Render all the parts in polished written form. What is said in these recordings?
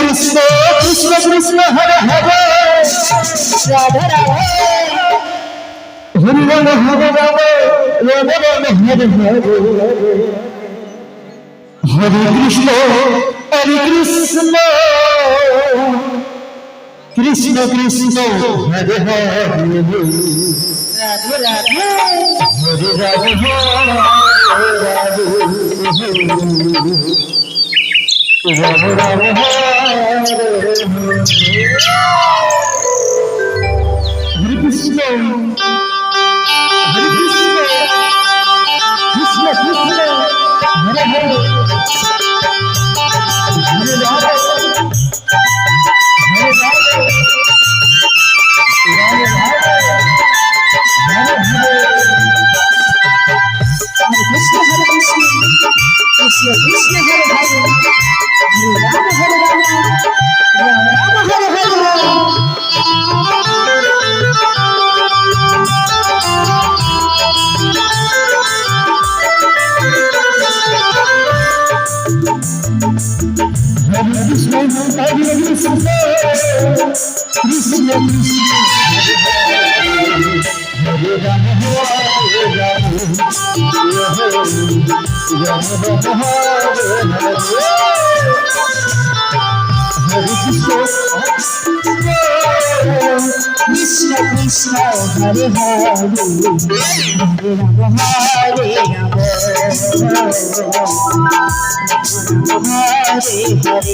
Krishna Krishna Krishna Hare Hare Radha Radha Hari Ram Hare Ram Ram Ram Hare Hare Hare Krishna Krishna Krishna Hare Hare Radhe Radhe Hare Ram Ram Ram Hare Krishna Krishna Krishna Hare Hare Hare Ram Hare Krishna Hare Krishna Krishna Krishna Hare Hare Hare Rama Hare Rama Rama Rama Hare Hare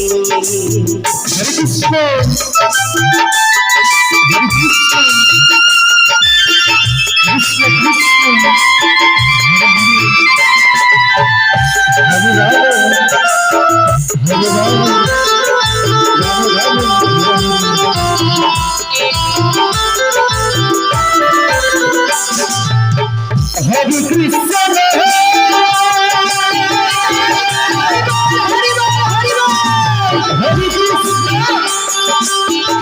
Hare Krishna Hare Krishna Krishna Krishna Hare Rama Hare Rama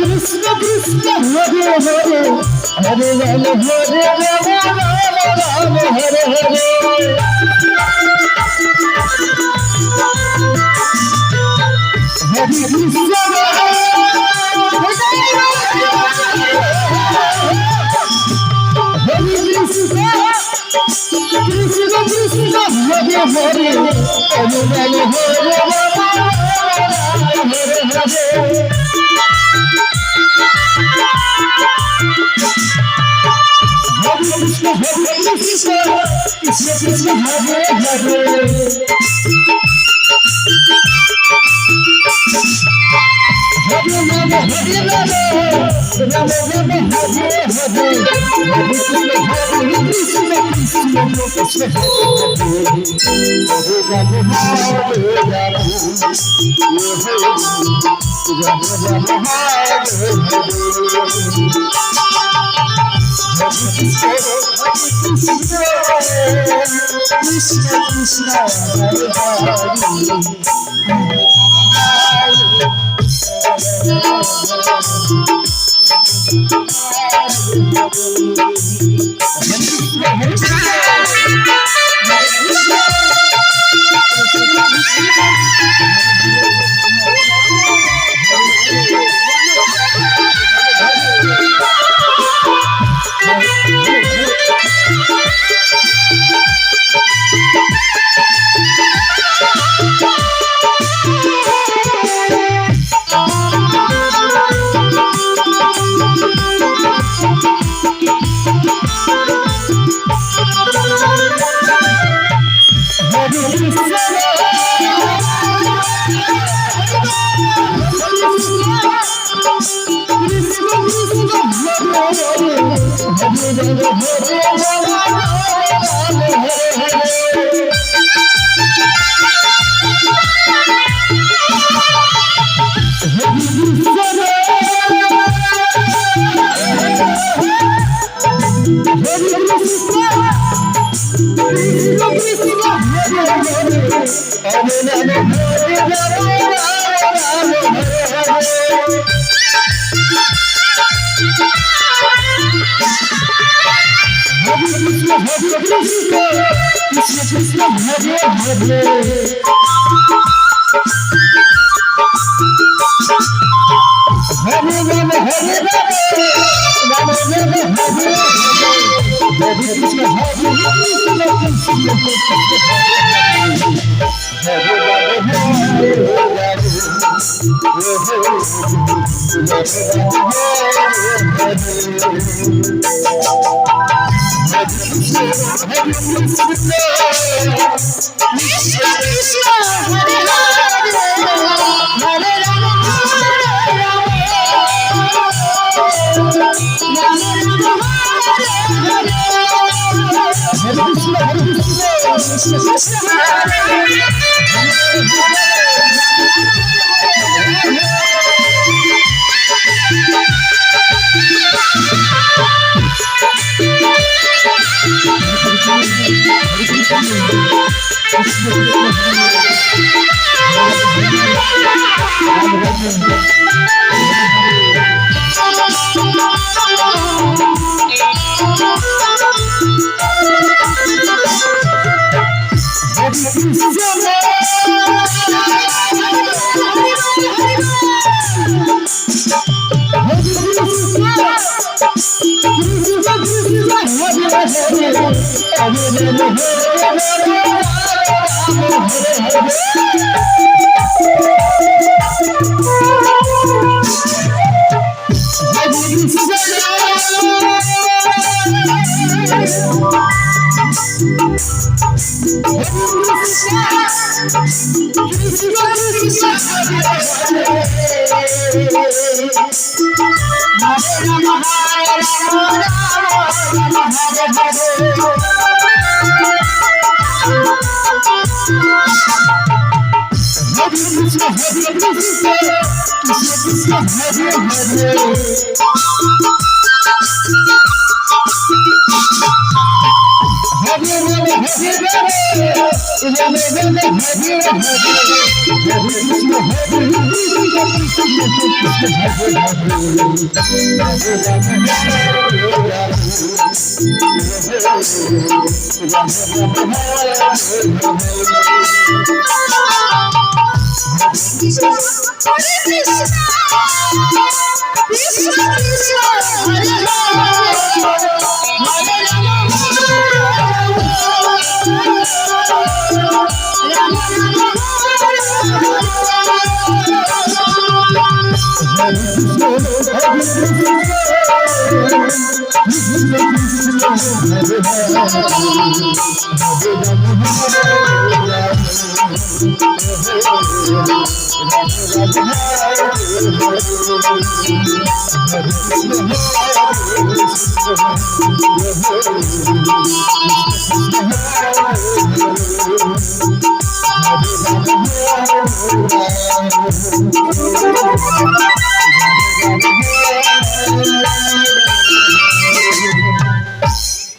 Krishna Krishna Hare Hare Hare Rama Hare Rama Hare Hare Hare Krishna Hare Krishna Krishna Krishna Hare Rama Hare Rama Rama Rama Hare Krishna Krishna Krishna Hare Hare Hare Rama Hare Rama Rama Rama Hare Hare Hare Krishna Hare Krishna Krishna Krishna Hare Hare Hare Rama Hare Rama Hare Hare Krishna Krishna Krishna Hare Hare Hare Rama Hare Rama Rama Rama Hare Hare Hare Krishna Krishna Krishna Hare Rama Hare Rama Rama Hare Krishna Krishna Hare Hare Hare